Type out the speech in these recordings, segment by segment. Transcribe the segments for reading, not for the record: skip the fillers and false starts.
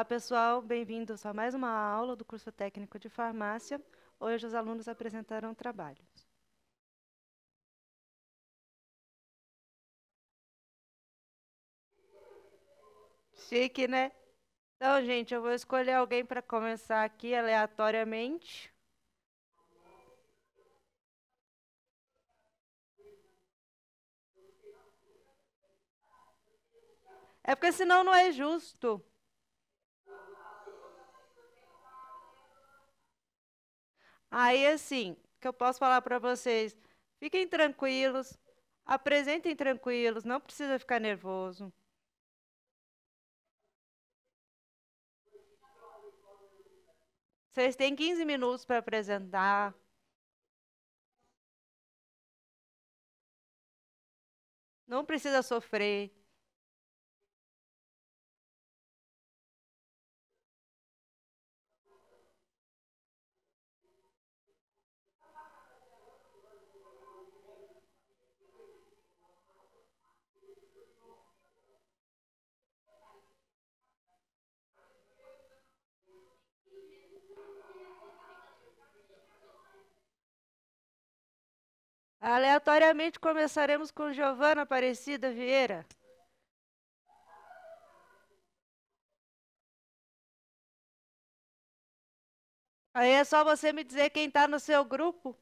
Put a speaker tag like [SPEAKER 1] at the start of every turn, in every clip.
[SPEAKER 1] Olá, pessoal, bem-vindos a mais uma aula do curso técnico de farmácia. Hoje os alunos apresentarão trabalhos. Chique, né? Então, gente, eu vou escolher alguém para começar aqui aleatoriamente. É porque senão não é justo. Aí, assim, o que eu posso falar para vocês? Fiquem tranquilos, apresentem tranquilos, não precisa ficar nervoso. Vocês têm 15 minutos para apresentar. Não precisa sofrer. Aleatoriamente começaremos com Giovana Aparecida Vieira. Aí é só você me dizer quem está no seu grupo.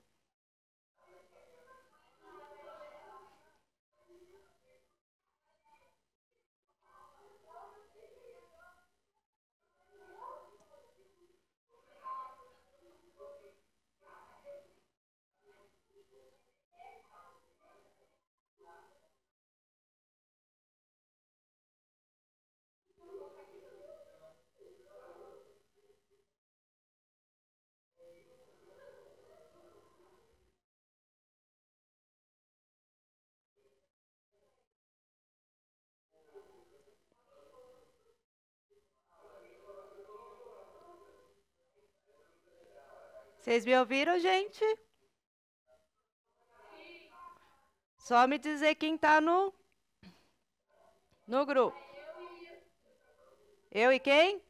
[SPEAKER 1] Vocês me ouviram, gente? Só me dizer quem está no grupo. Eu e quem?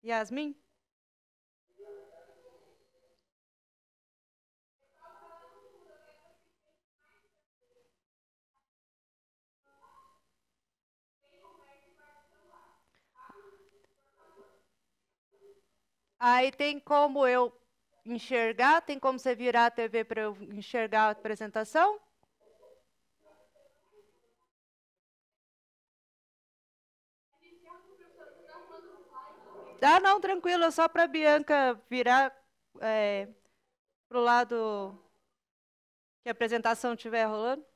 [SPEAKER 1] Yasmin? Aí tem como eu enxergar? Tem como você virar a TV para eu enxergar a apresentação? Ah, não, tranquilo, é só para a Bianca virar para o lado que a apresentação estiver rolando.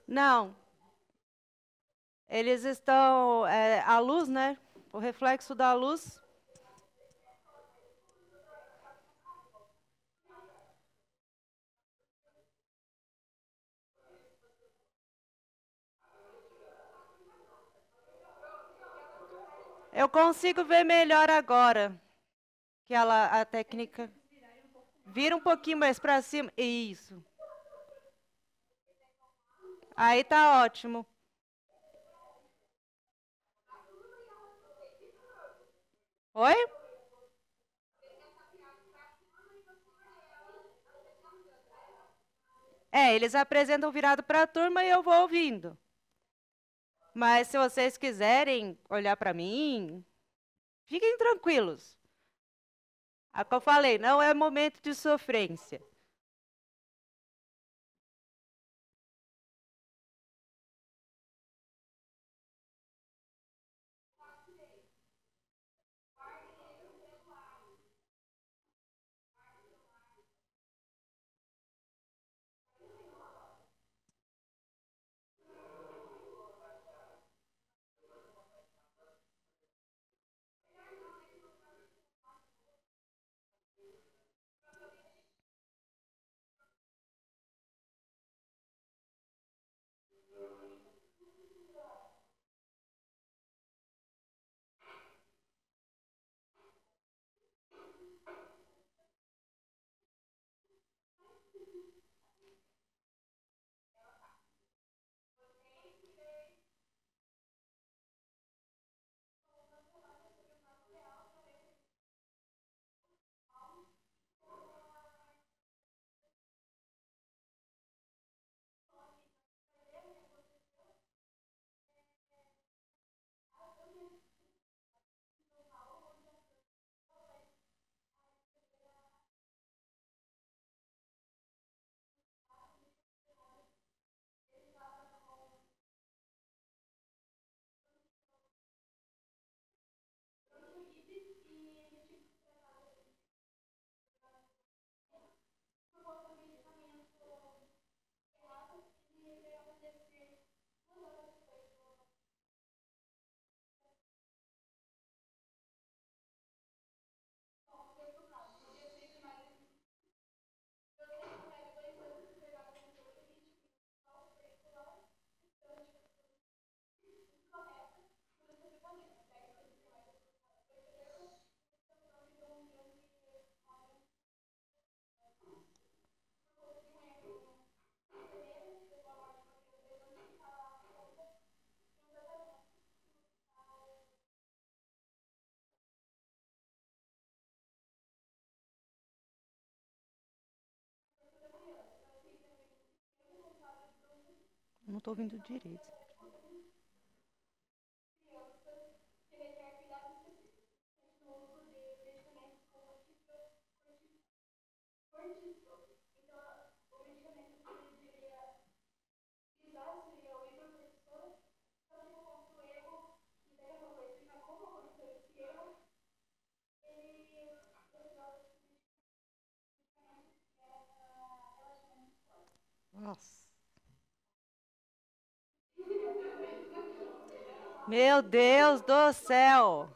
[SPEAKER 1] Não, eles estão, a luz, né? O reflexo da luz. Eu consigo ver melhor agora que a técnica vira um pouquinho mais para cima. Isso. Aí tá ótimo. Oi? Eles apresentam virado para a turma e eu vou ouvindo. Mas se vocês quiserem olhar para mim, fiquem tranquilos. É o que eu falei, não é momento de sofrência. Não estou ouvindo direito. Nossa. Meu Deus do céu!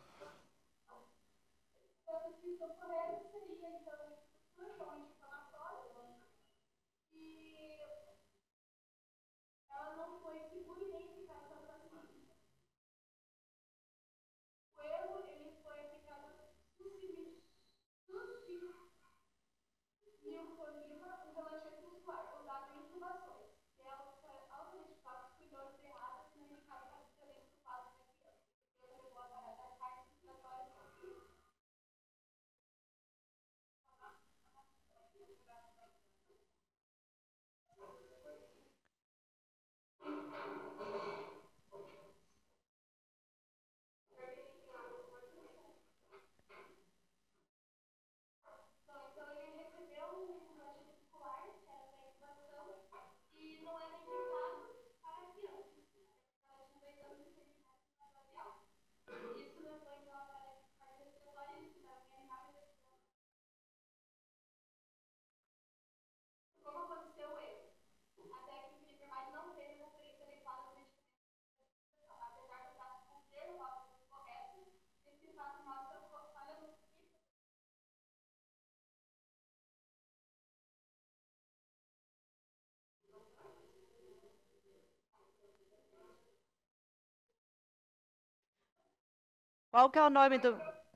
[SPEAKER 1] Qual que é o nome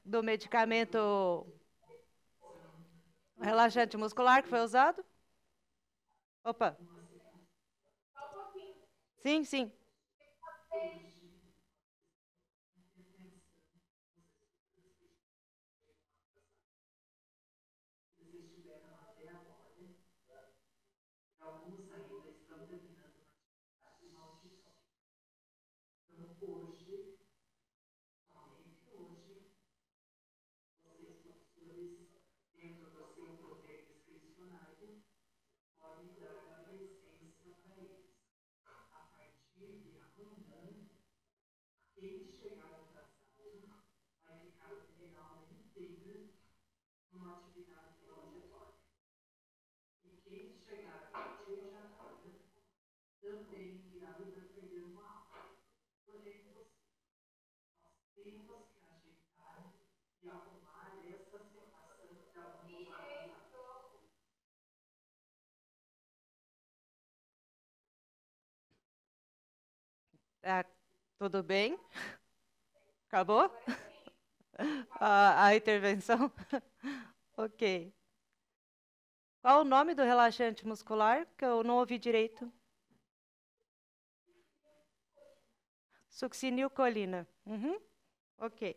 [SPEAKER 1] do medicamento relaxante muscular que foi usado? Opa, sim, sim. Ah, tudo bem? Acabou? A intervenção? Ok. Qual o nome do relaxante muscular? Que eu não ouvi direito. Succinilcolina. Uhum. Ok.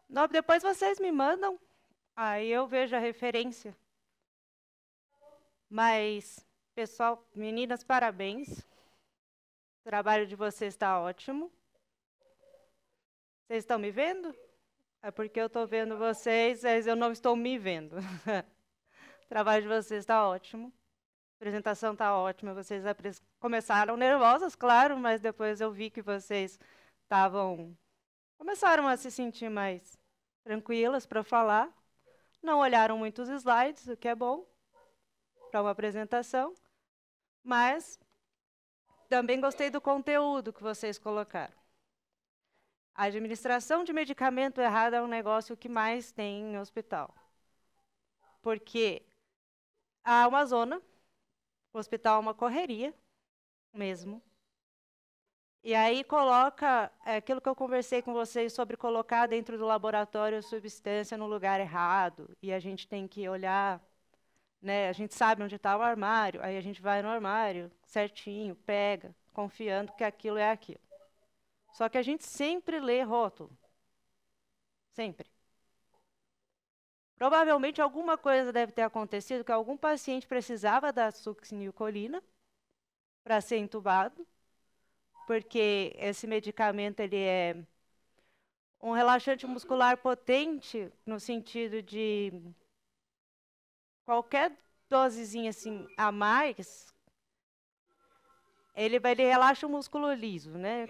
[SPEAKER 1] Não, depois vocês me mandam, aí eu vejo a referência. Mas, pessoal, meninas, parabéns. O trabalho de vocês está ótimo. Vocês estão me vendo? É porque eu estou vendo vocês, mas eu não estou me vendo. O trabalho de vocês está ótimo. A apresentação está ótima. Vocês começaram nervosas, claro, mas depois eu vi que vocês começaram a se sentir mais tranquilas para falar. Não olharam muitos slides, o que é bom para uma apresentação. Mas também gostei do conteúdo que vocês colocaram. A administração de medicamento errado é um negócio que mais tem em hospital. Porque a Amazônia, o hospital é uma correria mesmo. E aí coloca aquilo que eu conversei com vocês sobre colocar dentro do laboratório a substância no lugar errado. E a gente tem que olhar, né? A gente sabe onde está o armário, aí a gente vai no armário certinho, pega, confiando que aquilo é aquilo. Só que a gente sempre lê rótulo. Sempre. Provavelmente alguma coisa deve ter acontecido, que algum paciente precisava da succinilcolina para ser entubado, porque esse medicamento ele é um relaxante muscular potente, no sentido de qualquer dosezinha assim a mais, ele relaxa o músculo liso, né?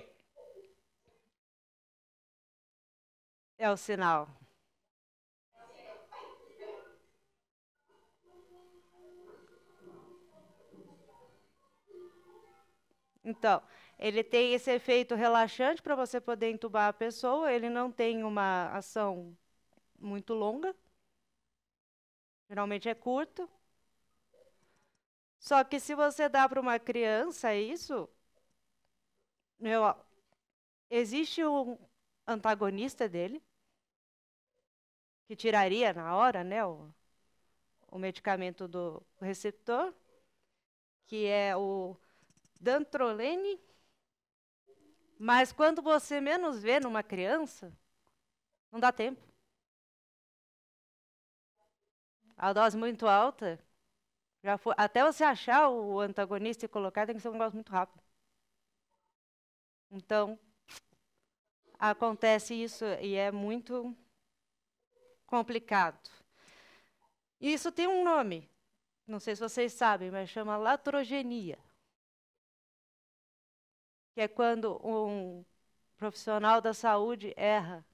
[SPEAKER 1] É o sinal. Então, ele tem esse efeito relaxante para você poder entubar a pessoa, ele não tem uma ação muito longa, geralmente é curto. Só que se você dá para uma criança isso, meu, existe um antagonista dele, que tiraria na hora, né, o medicamento do receptor, que é o dantrolene. Mas quando você menos vê numa criança, não dá tempo. A dose muito alta, já foi, até você achar o antagonista e colocar, tem que ser um negócio muito rápido. Então, acontece isso e é muito complicado. Isso tem um nome, não sei se vocês sabem, mas chama latrogenia. Que é quando um profissional da saúde erra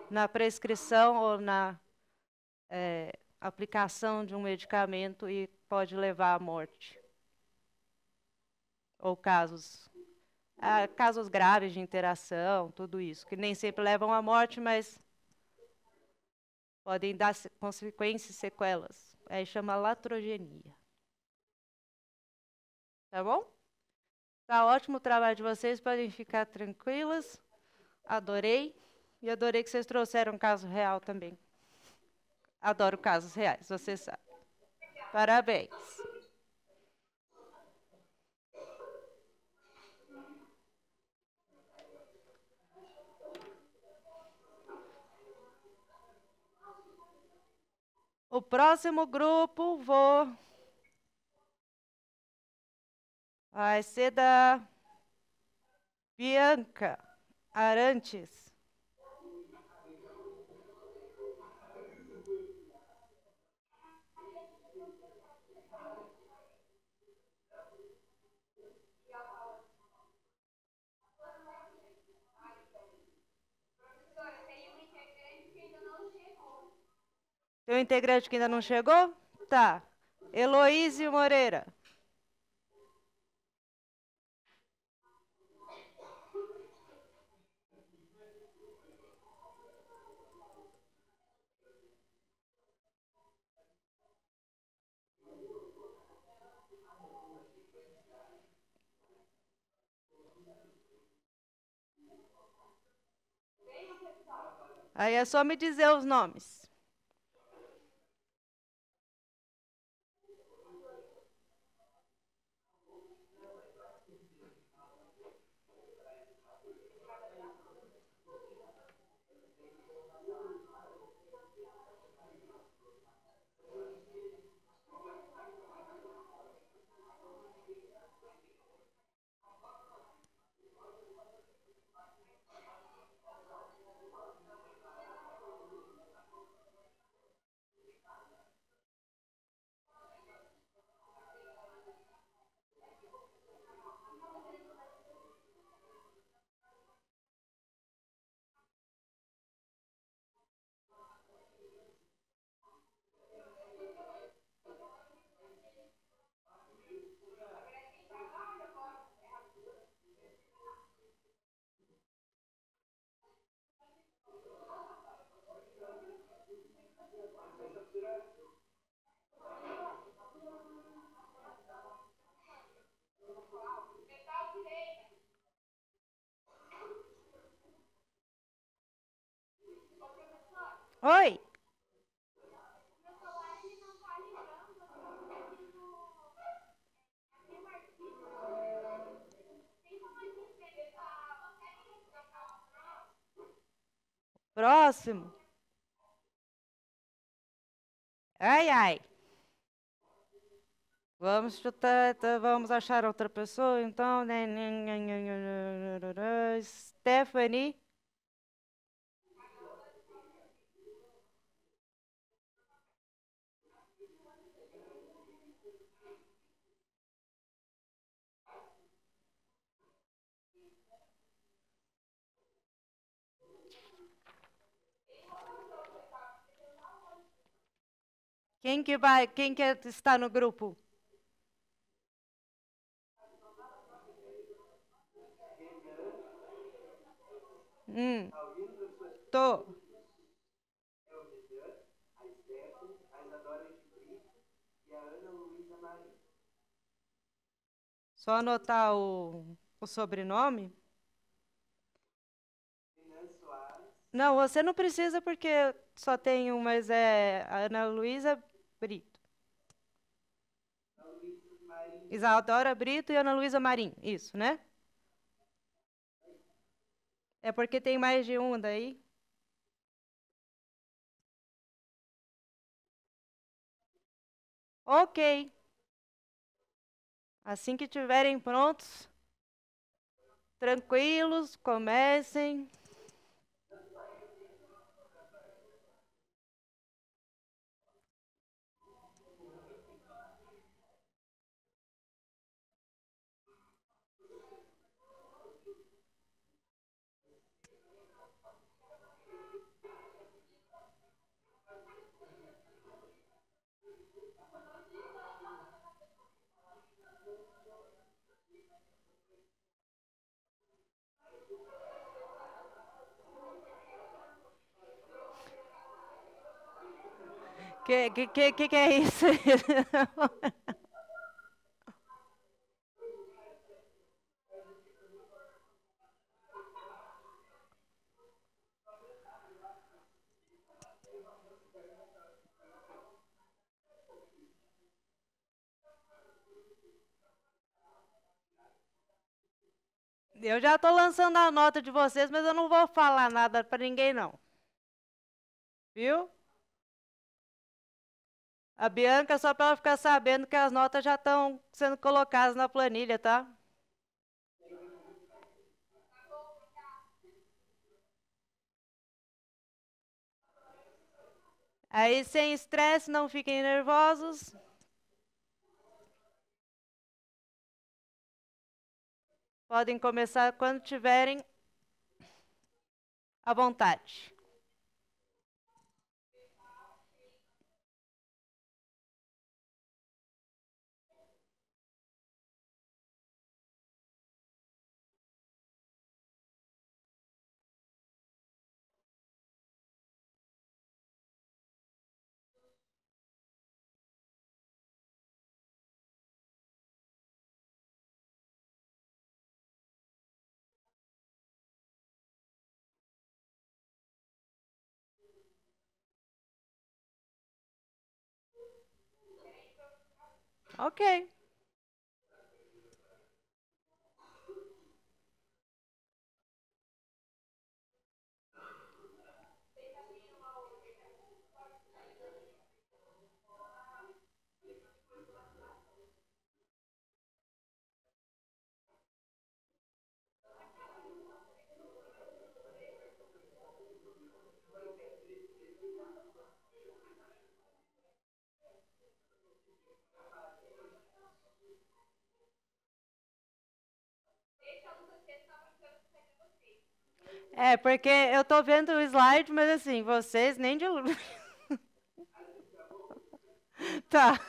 [SPEAKER 1] na prescrição ou na aplicação de um medicamento e pode levar à morte. Ou casos graves de interação, tudo isso, que nem sempre levam à morte, mas podem dar consequências, sequelas. Aí chama latrogenia. Tá bom? Tá ótimo o trabalho de vocês, podem ficar tranquilas. Adorei. E adorei que vocês trouxeram um caso real também. Adoro casos reais, você sabe. Parabéns. O próximo grupo vai ser da Bianca Arantes. Tem um integrante que ainda não chegou? Tá. Heloíse Moreira. Aí é só me dizer os nomes. Oi. Próximo. Ai, ai. Vamos chutar, vamos achar outra pessoa, então. Stephanie. Quem que está no grupo? Hum, tô. Só anotar o sobrenome? Não, você não precisa porque só tem um, mas é a Ana Luísa Brito. Isadora Brito e Ana Luísa Marim, isso, né? É porque tem mais de um daí. Ok. Assim que estiverem prontos, tranquilos, comecem. Que é isso? Eu já estou lançando a nota de vocês, mas eu não vou falar nada para ninguém, não. Viu? A Bianca, só para ela ficar sabendo que as notas já estão sendo colocadas na planilha, tá? Aí, sem estresse, não fiquem nervosos. Podem começar quando tiverem à vontade. Ok. É, porque eu tô vendo o slide, mas assim, vocês nem de. Tá.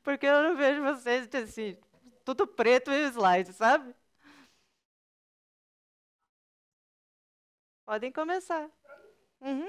[SPEAKER 1] Porque eu não vejo vocês assim, tudo preto e slide, sabe? Podem começar. Uhum.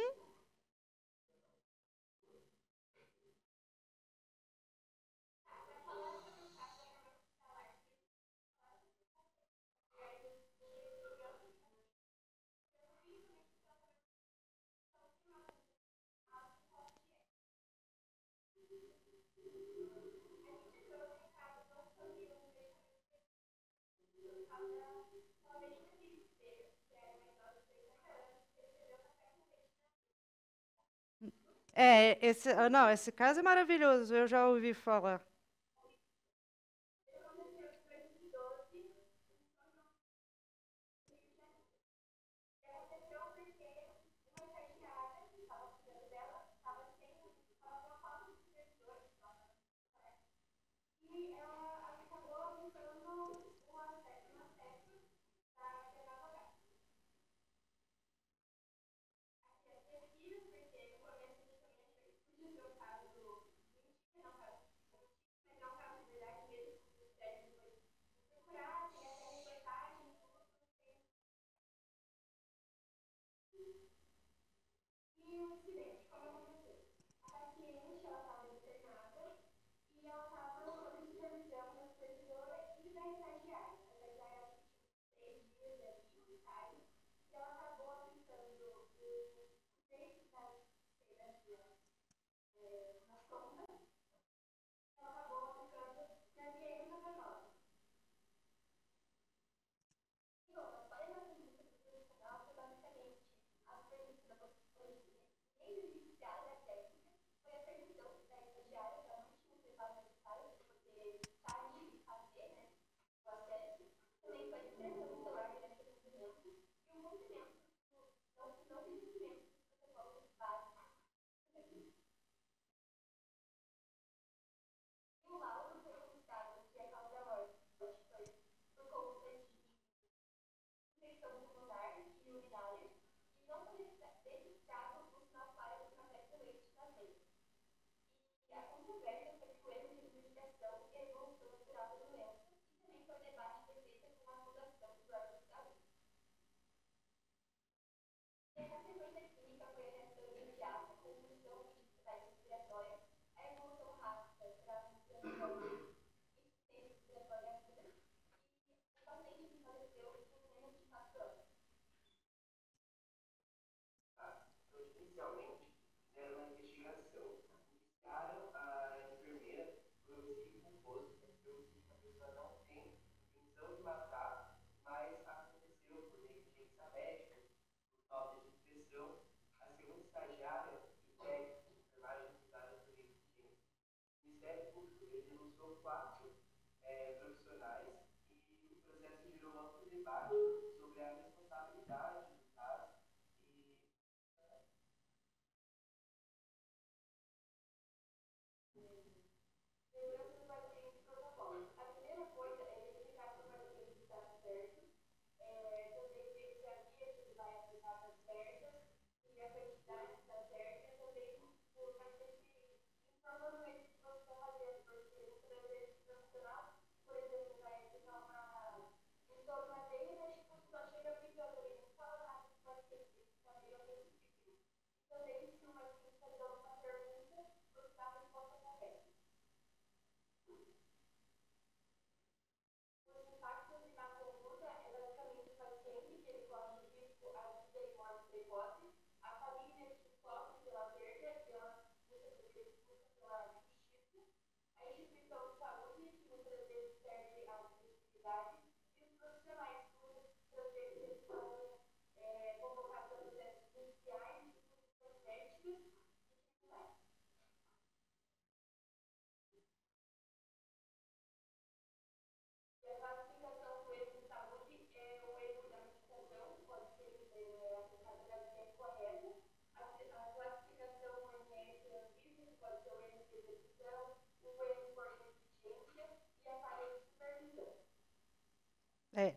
[SPEAKER 1] Não, esse caso é maravilhoso, eu já ouvi falar.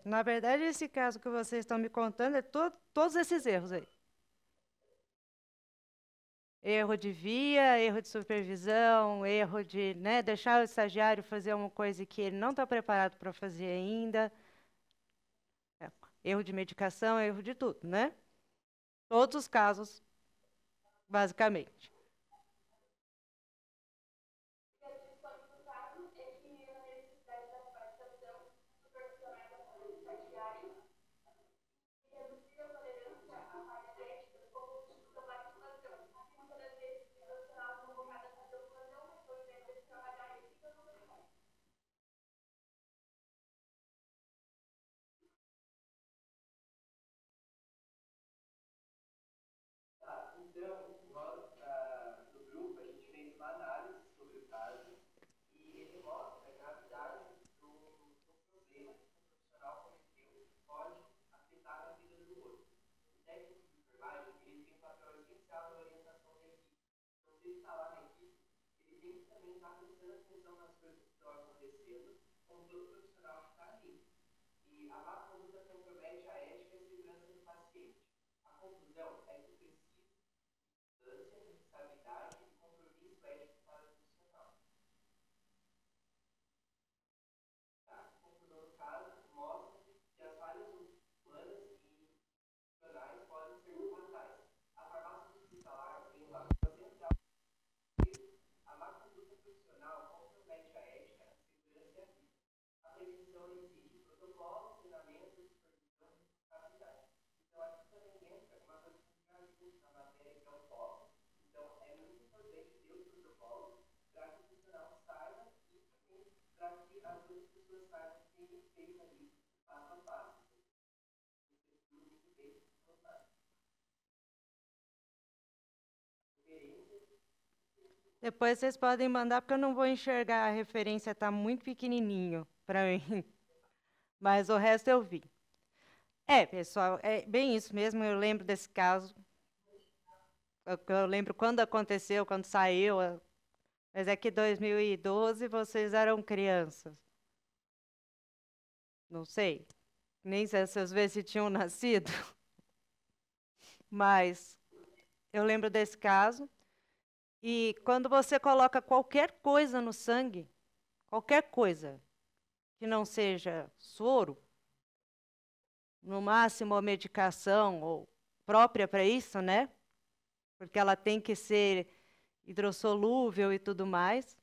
[SPEAKER 1] Na verdade, esse caso que vocês estão me contando é todos esses erros aí. Erro de via, erro de supervisão, erro de, né, deixar o estagiário fazer uma coisa que ele não está preparado para fazer ainda. Erro de medicação, erro de tudo, né? Todos os casos, basicamente. Depois vocês podem mandar, porque eu não vou enxergar, a referência está muito pequenininho para mim. Mas o resto eu vi. Pessoal, é bem isso mesmo, eu lembro desse caso. Eu lembro quando aconteceu, quando saiu. Mas é que 2012 vocês eram crianças. Não sei. Nem sei se às vezes tinham nascido. Mas eu lembro desse caso. E quando você coloca qualquer coisa no sangue, qualquer coisa que não seja soro, no máximo a medicação ou própria para isso, né? Porque ela tem que ser hidrossolúvel e tudo mais.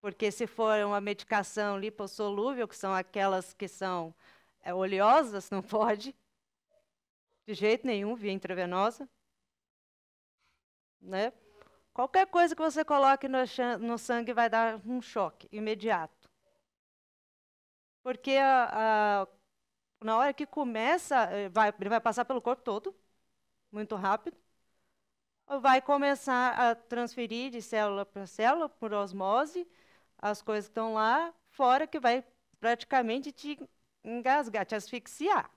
[SPEAKER 1] Porque se for uma medicação lipossolúvel, que são aquelas que são oleosas, não pode, de jeito nenhum, via intravenosa, né? Qualquer coisa que você coloque no sangue vai dar um choque imediato. Porque na hora que começa, ele vai passar pelo corpo todo, muito rápido, vai começar a transferir de célula para célula, por osmose, as coisas que estão lá, fora que vai praticamente te engasgar, te asfixiar.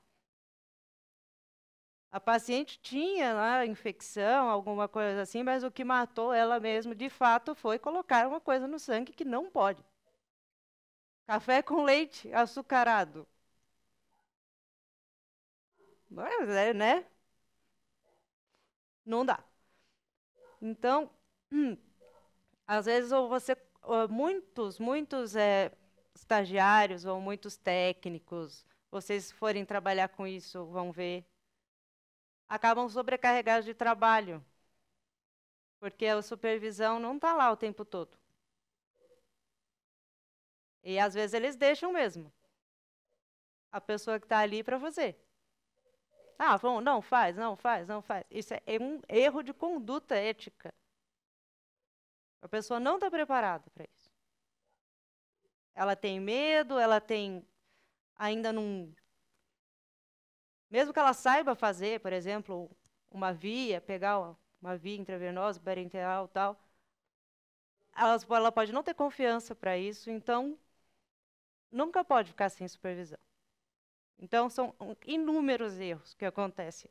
[SPEAKER 1] A paciente tinha lá infecção, alguma coisa assim, mas o que matou ela mesma, de fato, foi colocar uma coisa no sangue que não pode. Café com leite açucarado. Mas né? Não dá. Então, às vezes, muitos estagiários ou muitos técnicos, vocês forem trabalhar com isso, vão ver, acabam sobrecarregados de trabalho, porque a supervisão não está lá o tempo todo. E às vezes eles deixam mesmo a pessoa que está ali para você. Vão, não faz, não faz, não faz. Isso é um erro de conduta ética. A pessoa não está preparada para isso. Ela tem medo, ela tem ainda não. Mesmo que ela saiba fazer, por exemplo, uma via, pegar uma via intravenosa, parenteral e tal, ela pode não ter confiança para isso, então nunca pode ficar sem supervisão. Então, são inúmeros erros que acontecem.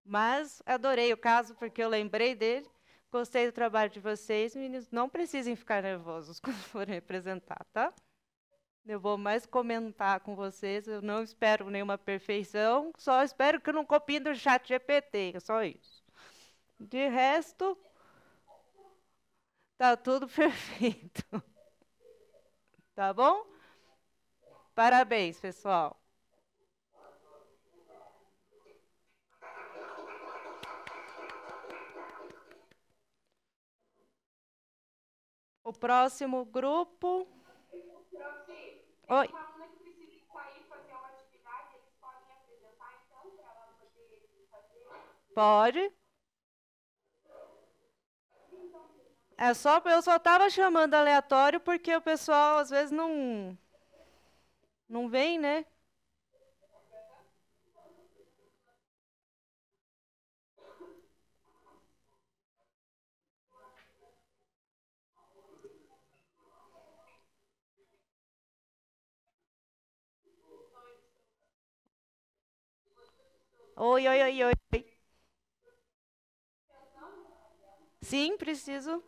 [SPEAKER 1] Mas adorei o caso, porque eu lembrei dele, gostei do trabalho de vocês. Meninos, não precisem ficar nervosos quando forem representar, tá? Eu vou mais comentar com vocês, eu não espero nenhuma perfeição, só espero que não copiem do chat GPT, só isso. De resto, tá tudo perfeito. Tá bom? Parabéns, pessoal. O próximo grupo. Oi. Pode. Eu só estava chamando aleatório porque o pessoal às vezes não vem, né? Oi, oi, oi, oi. Sim, preciso.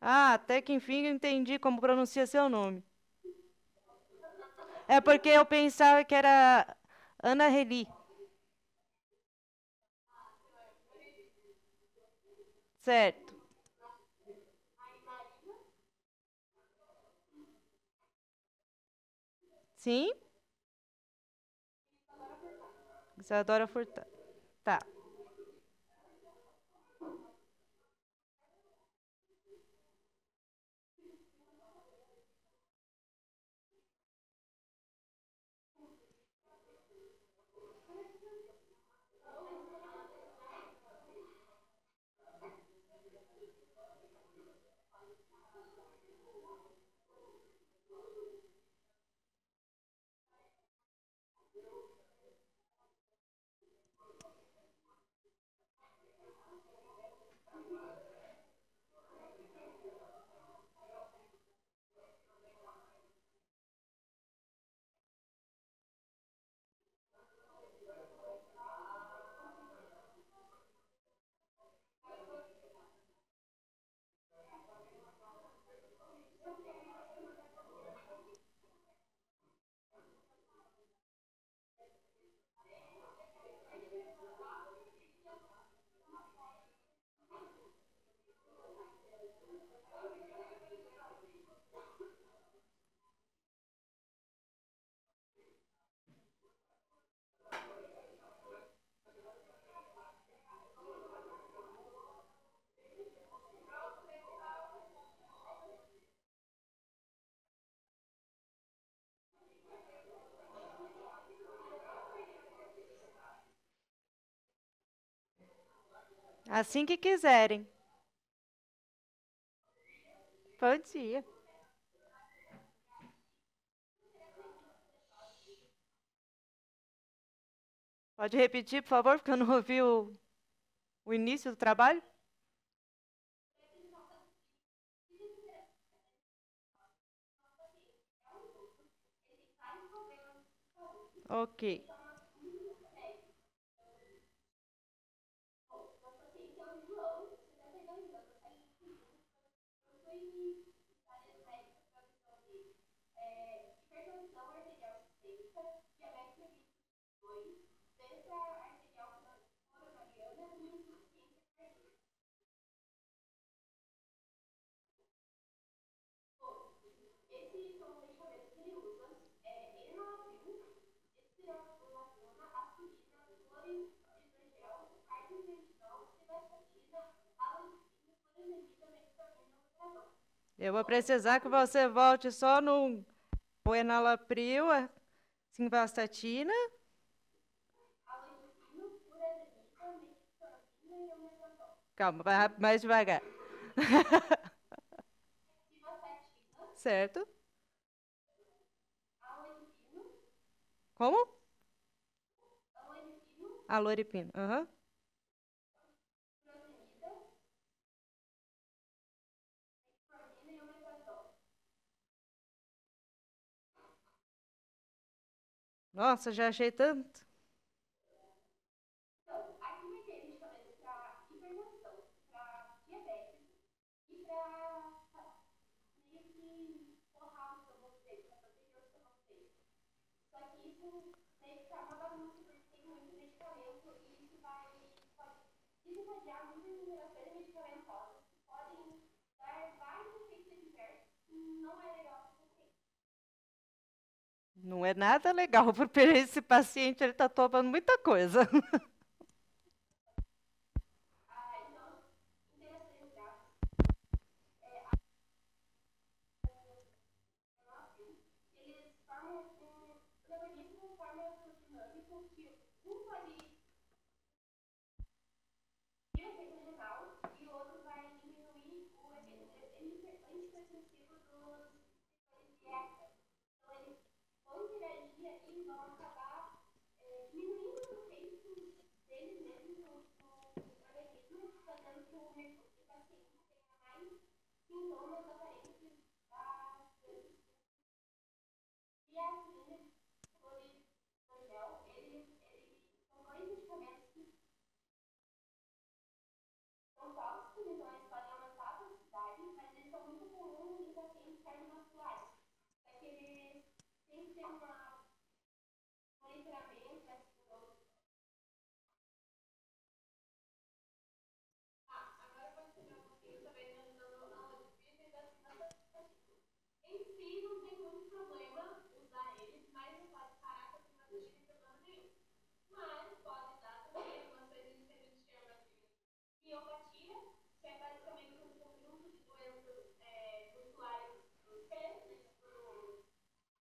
[SPEAKER 1] Ah, até que enfim eu entendi como pronuncia seu nome. É porque eu pensava que era Ana Reli. Certo. Sim? Isadora Furtado. Tá. Assim que quiserem. Pode ir. Pode repetir, por favor, porque eu não ouvi o início do trabalho? Ok. Eu vou precisar que você volte só no enalapril, a simvastatina. Calma, vai mais devagar. Certo? Como? Aloripino. Aham. Nossa, já achei tanto. Não é nada legal, porque esse paciente ele está tomando muita coisa.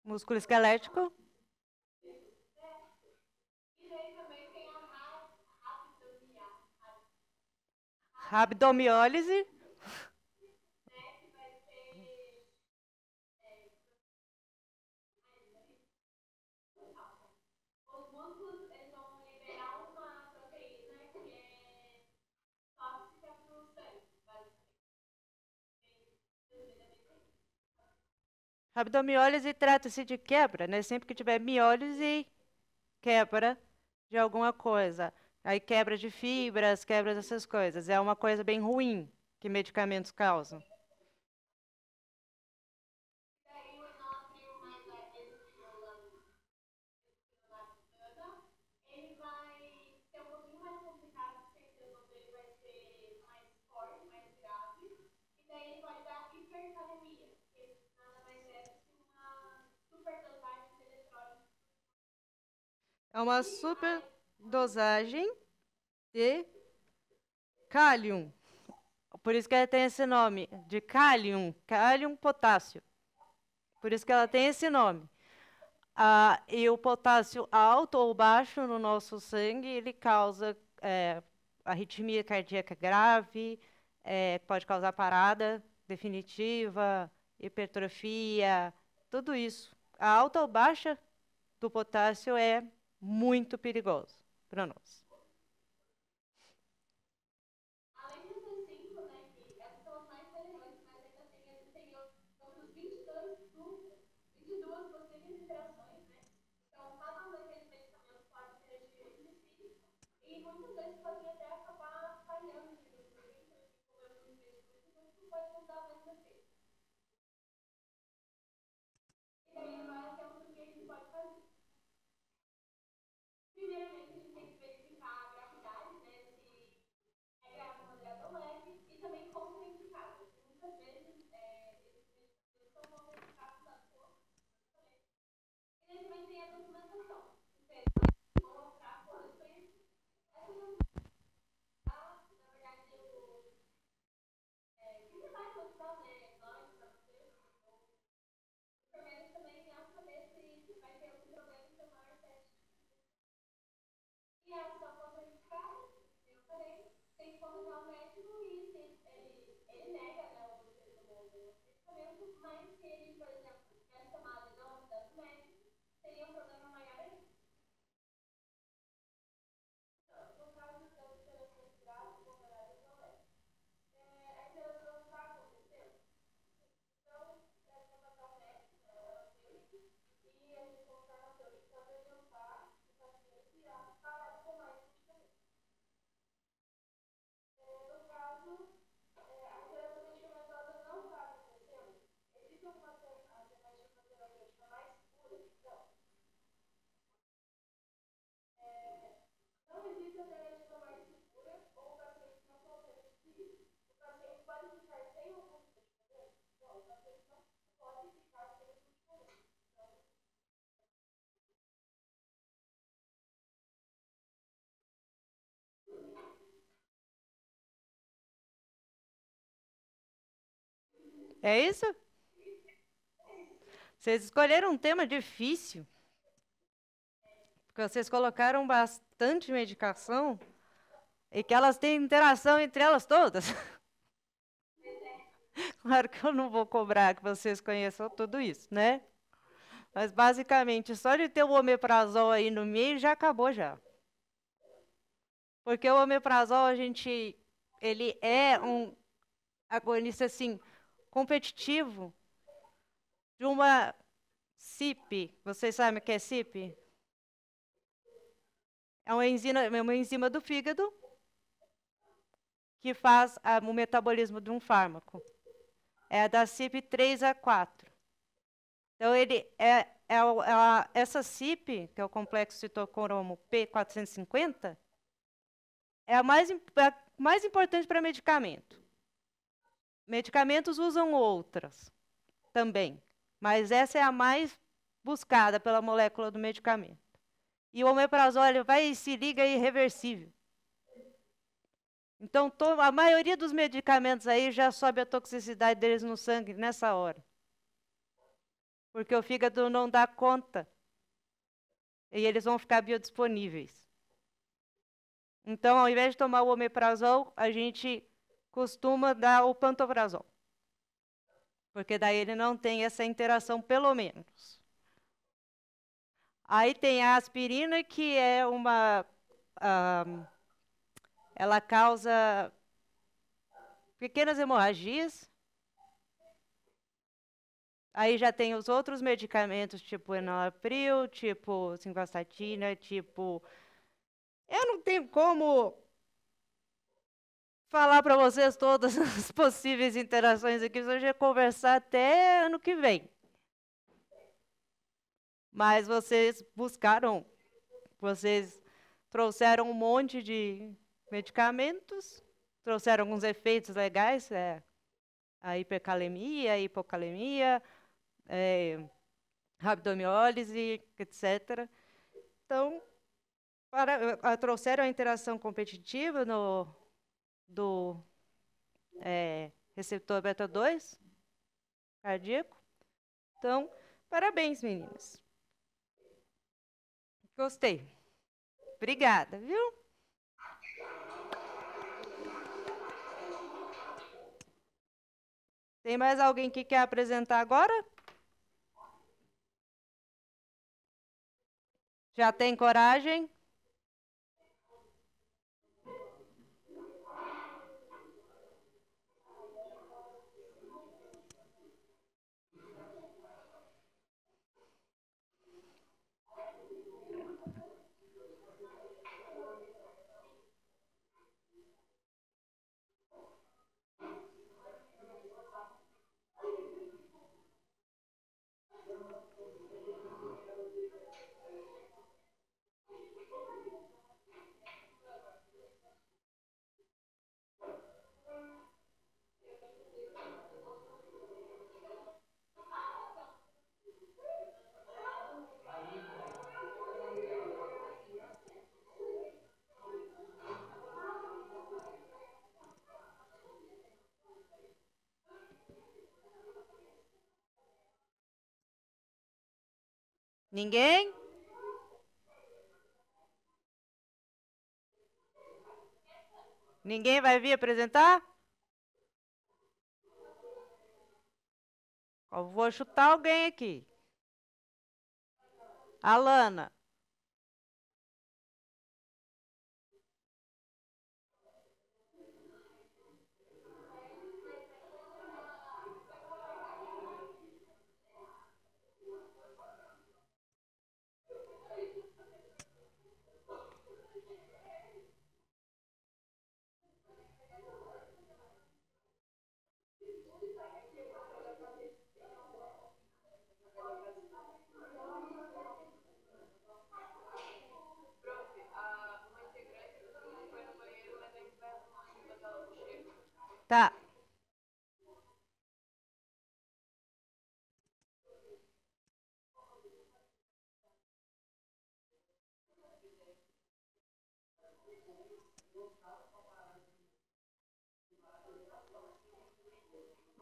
[SPEAKER 1] Músculo esquelético. Rabdomiólise. Rabdomiólise trata-se de quebra, né? Sempre que tiver miólise, quebra de alguma coisa. Aí quebra de fibras, quebra dessas coisas. É uma coisa bem ruim que medicamentos causam. É uma superdosagem de cálium. Por isso que ela tem esse nome, de cálium, cálium potássio. Por isso que ela tem esse nome. E o potássio alto ou baixo no nosso sangue, ele causa arritmia cardíaca grave, pode causar parada definitiva, hipertrofia, tudo isso. A alta ou baixa do potássio é muito perigoso para nós. É isso? Vocês escolheram um tema difícil, porque vocês colocaram bastante medicação e que elas têm interação entre elas todas. Claro que eu não vou cobrar que vocês conheçam tudo isso, né? Mas basicamente, só de ter o omeprazol aí no meio já acabou já. Porque o omeprazol, ele é um agonista assim competitivo de uma CYP. Vocês sabem o que é CYP? É uma enzima do fígado que faz o metabolismo de um fármaco. É a da CYP3A4. Então, essa CYP, que é o complexo citocromo P450, é a mais importante para medicamento. Medicamentos usam outras também, mas essa é a mais buscada pela molécula do medicamento. E o omeprazol vai e se liga irreversível. Então, a maioria dos medicamentos aí já sobe a toxicidade deles no sangue nessa hora. porque o fígado não dá conta e eles vão ficar biodisponíveis. Então, ao invés de tomar o omeprazol, a gente costuma dar o pantoprazol, porque daí ele não tem essa interação, pelo menos. Aí tem a aspirina, que é uma... ela causa pequenas hemorragias. Aí já tem os outros medicamentos, tipo enalapril, tipo simvastatina, tipo... Eu não tenho como falar para vocês todas as possíveis interações aqui, a gente vai conversar até ano que vem. Mas vocês buscaram, vocês trouxeram um monte de medicamentos, trouxeram alguns efeitos legais, a hipercalemia, a hipocalemia, rabdomiólise, etc. Então, trouxeram a interação competitiva do receptor beta-2 cardíaco. Então, parabéns, meninas. Gostei. Obrigada, viu? Tem mais alguém que quer apresentar agora? Já tem coragem? Ninguém? Ninguém vai vir apresentar? Eu vou chutar alguém aqui. Alana. Tá.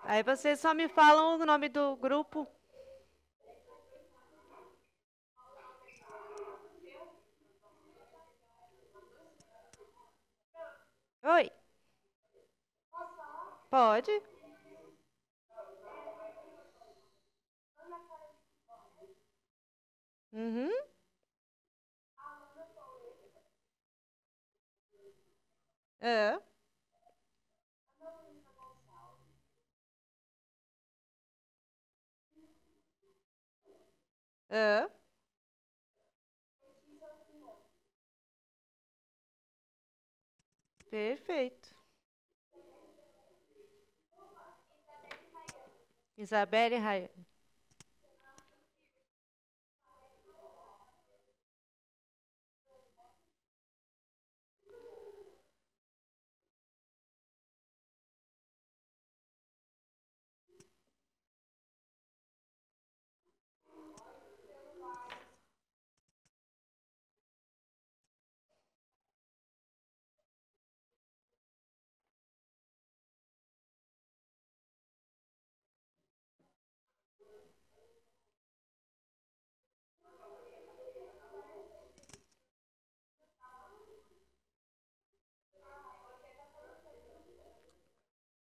[SPEAKER 1] Aí vocês só me falam o nome do grupo. Oi. Pode? Uhum. É. É. Perfeito. Isabelle Raia.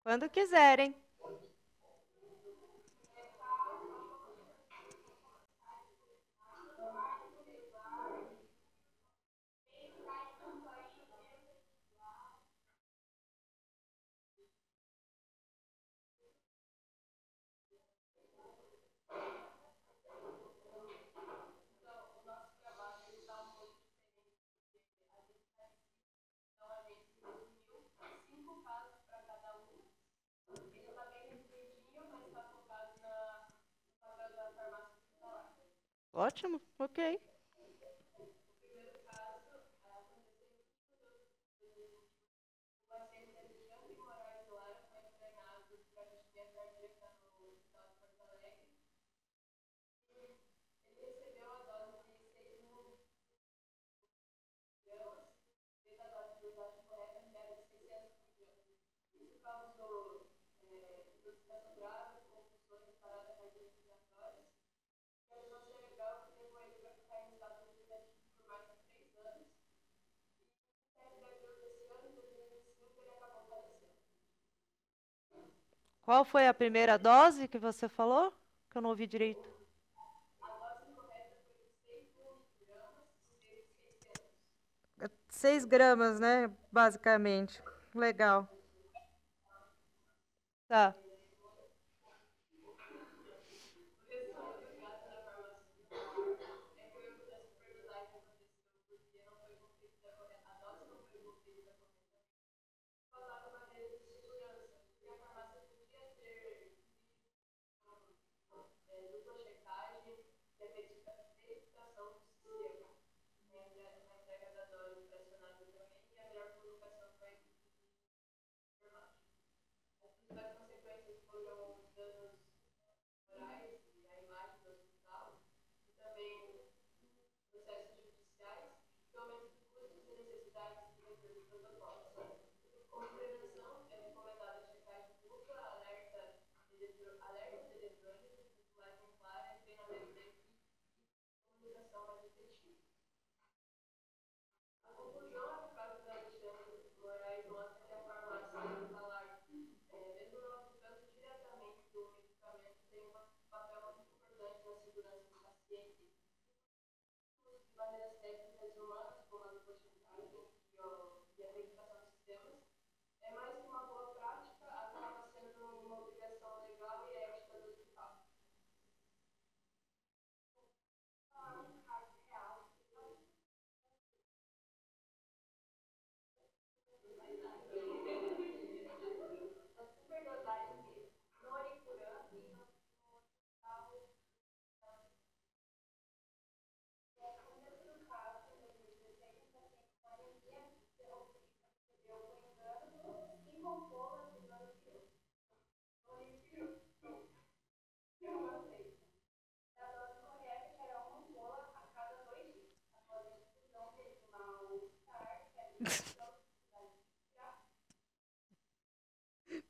[SPEAKER 1] Quando quiserem. Ótimo, ok. Qual foi a primeira dose que você falou? Que eu não ouvi direito. 6 gramas, né? Basicamente. Legal. Tá.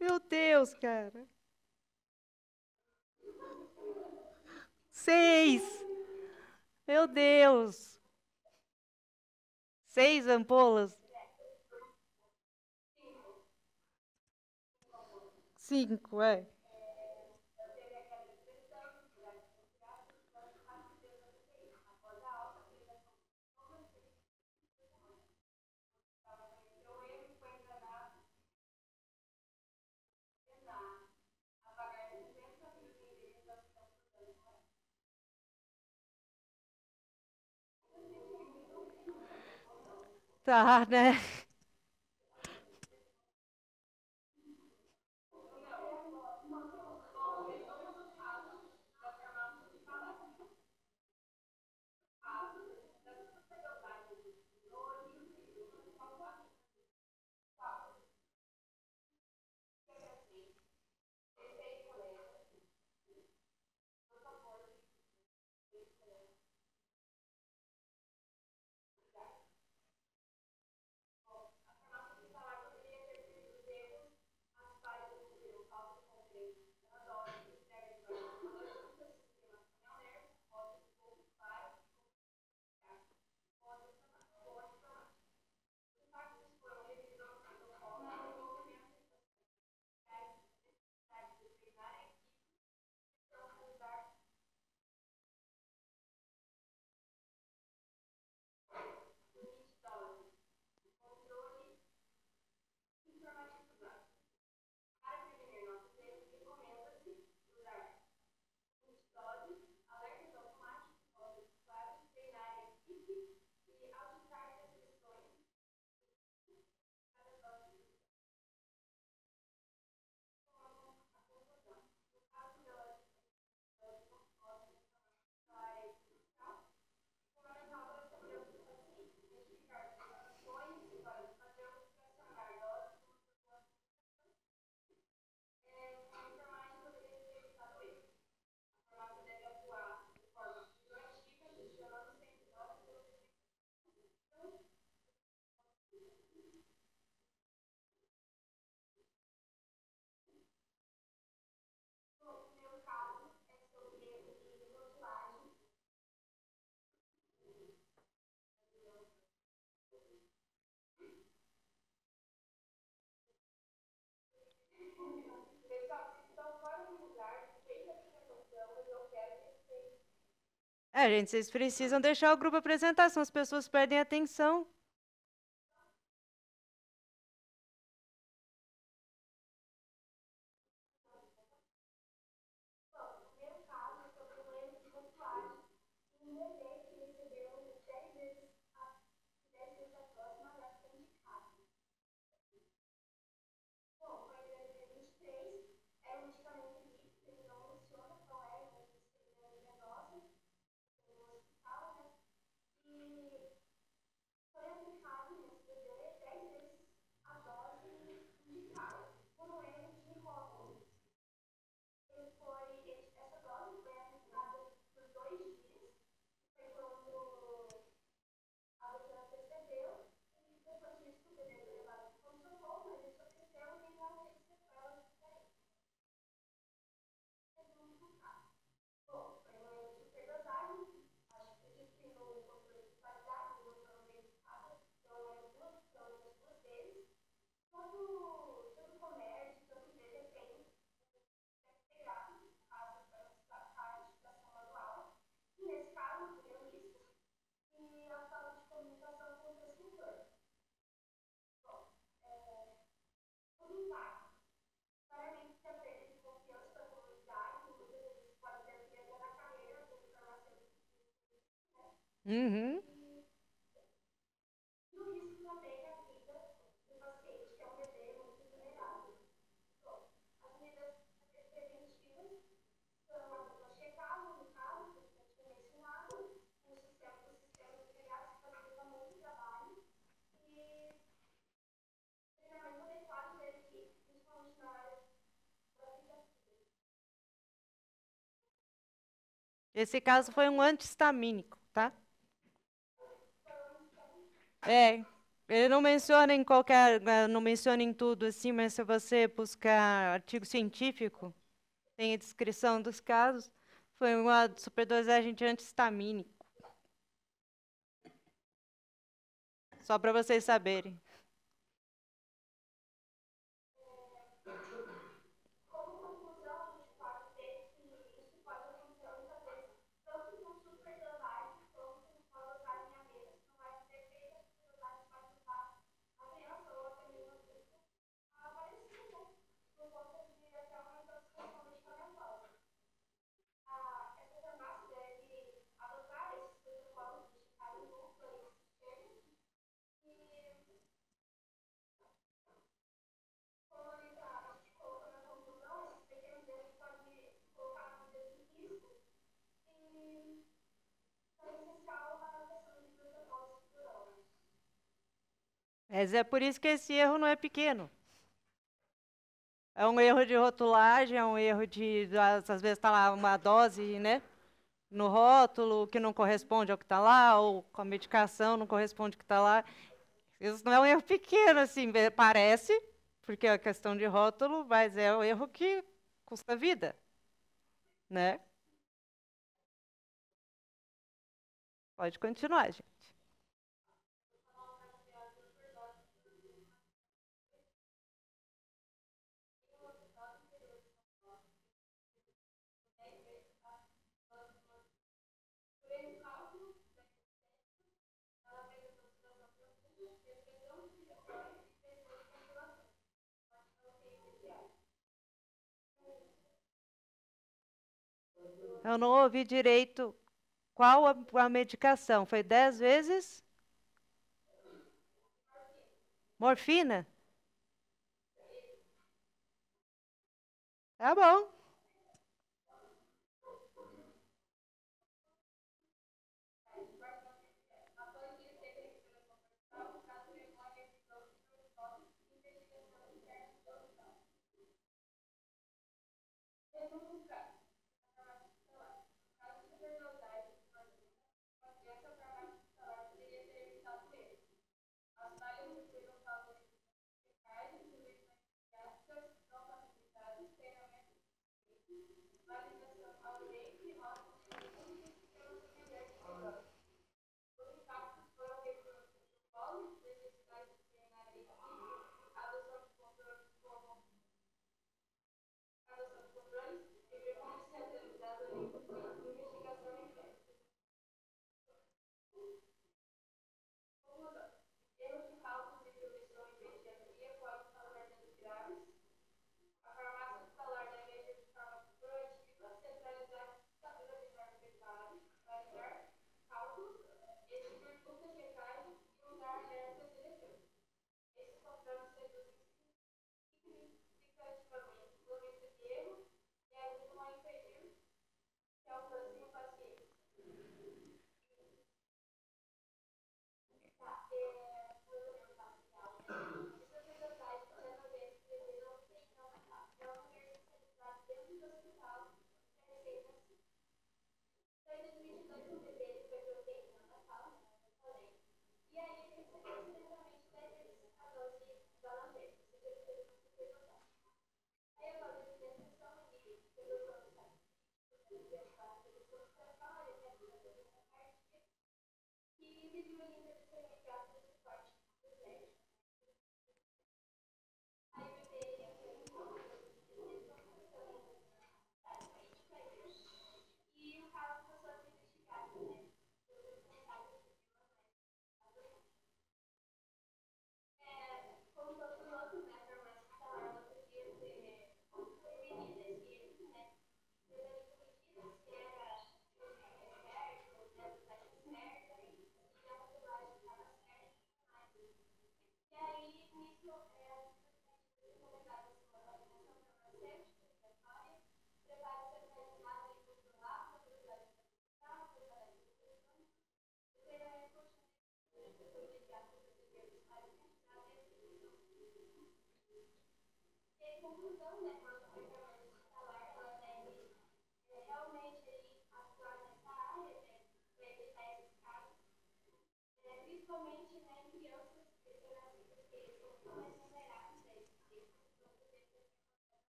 [SPEAKER 1] Meu Deus, cara. 6. Meu Deus. 6 ampolas. 5, é. Tá, né? É, gente, vocês precisam deixar o grupo apresentar, senão as pessoas perdem a atenção. Uhum. Esse caso foi um antihistamínico, tá? É, ele não menciona em qualquer, não menciona em tudo assim, mas se você buscar artigo científico, tem a descrição dos casos, foi uma superdosagem de antihistamínico. Só para vocês saberem. Mas é por isso que esse erro não é pequeno. É um erro de rotulagem, é um erro de, às vezes está lá uma dose, né, no rótulo que não corresponde ao que está lá, ou com a medicação não corresponde ao que está lá. Isso não é um erro pequeno, assim, parece, porque é questão de rótulo, mas é um erro que custa vida, né? Pode continuar, gente. Eu não ouvi direito qual a medicação. Foi 10 vezes? Morfina? Tá bom.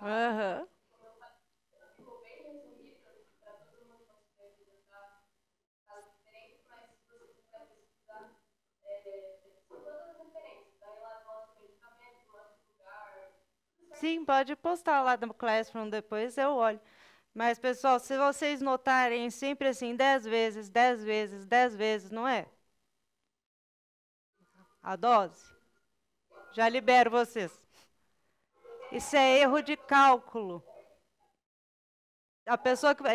[SPEAKER 1] Aham. Sim, pode postar lá no Classroom depois, eu olho. Mas, pessoal, se vocês notarem sempre assim, 10 vezes, 10 vezes, 10 vezes, não é? A dose? Já libero vocês. Isso é erro de cálculo.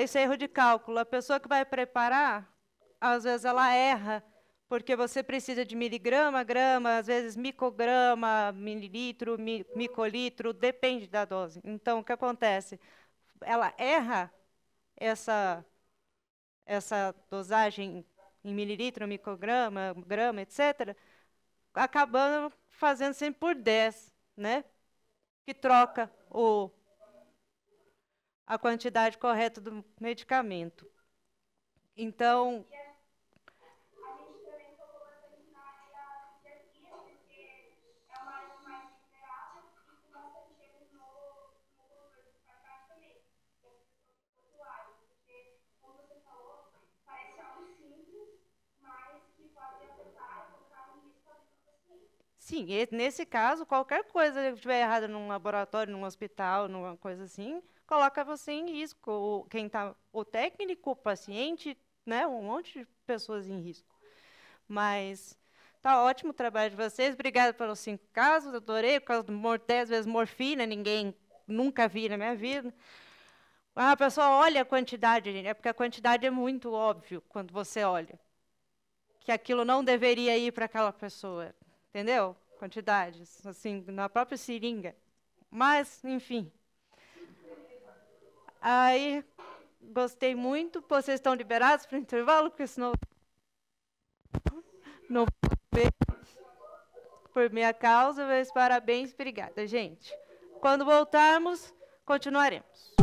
[SPEAKER 1] Isso é erro de cálculo. A pessoa que vai preparar, às vezes ela erra, porque você precisa de miligrama, grama, às vezes micrograma, mililitro, micolitro, depende da dose. Então, o que acontece? Ela erra essa dosagem em mililitro, micrograma, grama, etc., acabando fazendo sempre por 10, né? Que troca a quantidade correta do medicamento. Então, sim, nesse caso, qualquer coisa que estiver errada num laboratório, num hospital, numa coisa assim, coloca você em risco. O técnico, o paciente, né, um monte de pessoas em risco. Mas tá ótimo o trabalho de vocês. Obrigada pelos 5 casos, adorei, por causa do 10 vezes morfina, ninguém nunca vi na minha vida. A pessoa olha a quantidade, gente, é porque a quantidade é muito óbvio quando você olha. Que aquilo não deveria ir para aquela pessoa, entendeu? Quantidades, assim, na própria seringa. Mas, enfim. Aí, gostei muito. Vocês estão liberados para o intervalo, porque senão não vou ver por minha causa. Meus parabéns, obrigada, gente. Quando voltarmos, continuaremos.